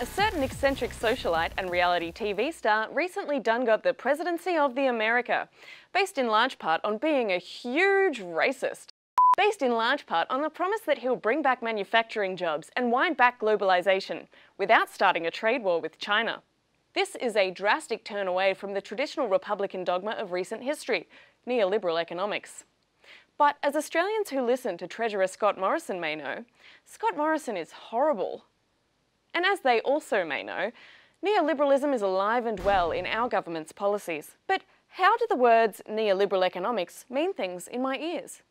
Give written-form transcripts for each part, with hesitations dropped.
A certain eccentric socialite and reality TV star recently done got the presidency of the America, based in large part on being a huge racist. Based in large part on the promise that he'll bring back manufacturing jobs and wind back globalisation, without starting a trade war with China. This is a drastic turn away from the traditional Republican dogma of recent history, neoliberal economics. But as Australians who listen to Treasurer Scott Morrison may know, Scott Morrison is horrible. And as they also may know, neoliberalism is alive and well in our government's policies. But how do the words neoliberal economics mean things in my ears?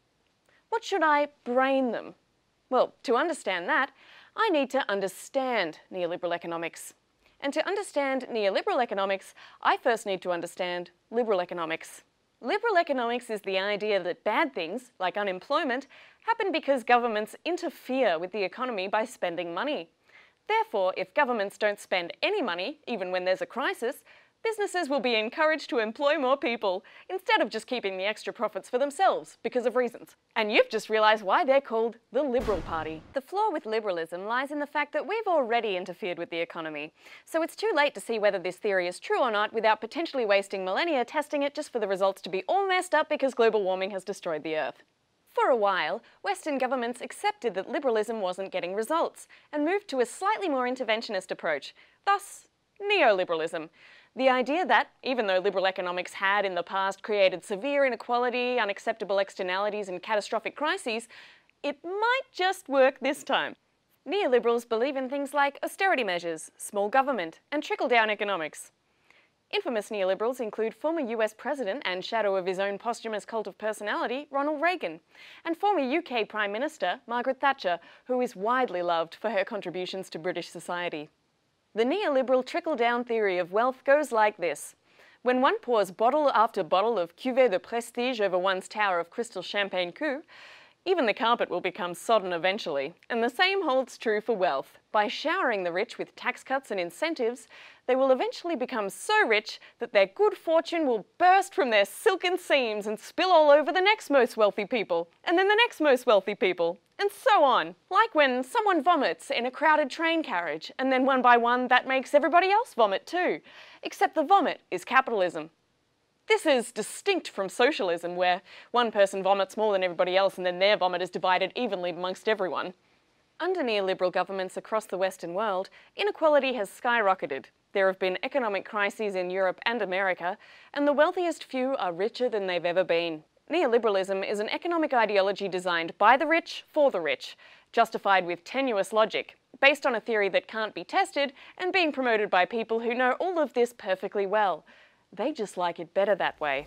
What should I brain them? Well, to understand that, I need to understand neoliberal economics. And to understand neoliberal economics, I first need to understand liberal economics. Liberal economics is the idea that bad things, like unemployment, happen because governments interfere with the economy by spending money. Therefore, if governments don't spend any money, even when there's a crisis, businesses will be encouraged to employ more people, instead of just keeping the extra profits for themselves, because of reasons. And you've just realised why they're called the Liberal Party. The flaw with liberalism lies in the fact that we've already interfered with the economy, so it's too late to see whether this theory is true or not without potentially wasting millennia testing it just for the results to be all messed up because global warming has destroyed the Earth. For a while, Western governments accepted that liberalism wasn't getting results and moved to a slightly more interventionist approach, thus neoliberalism. The idea that, even though liberal economics had in the past created severe inequality, unacceptable externalities and catastrophic crises, it might just work this time. Neoliberals believe in things like austerity measures, small government and trickle-down economics. Infamous neoliberals include former US President and shadow of his own posthumous cult of personality, Ronald Reagan, and former UK Prime Minister, Margaret Thatcher, who is widely loved for her contributions to British society. The neoliberal trickle-down theory of wealth goes like this. When one pours bottle after bottle of cuvée de prestige over one's tower of crystal champagne coup, even the carpet will become sodden eventually, and the same holds true for wealth. By showering the rich with tax cuts and incentives, they will eventually become so rich that their good fortune will burst from their silken seams and spill all over the next most wealthy people, and then the next most wealthy people, and so on. Like when someone vomits in a crowded train carriage, and then one by one that makes everybody else vomit too. Except the vomit is capitalism. This is distinct from socialism, where one person vomits more than everybody else and then their vomit is divided evenly amongst everyone. Under neoliberal governments across the Western world, inequality has skyrocketed. There have been economic crises in Europe and America, and the wealthiest few are richer than they've ever been. Neoliberalism is an economic ideology designed by the rich for the rich, justified with tenuous logic, based on a theory that can't be tested and being promoted by people who know all of this perfectly well. They just like it better that way.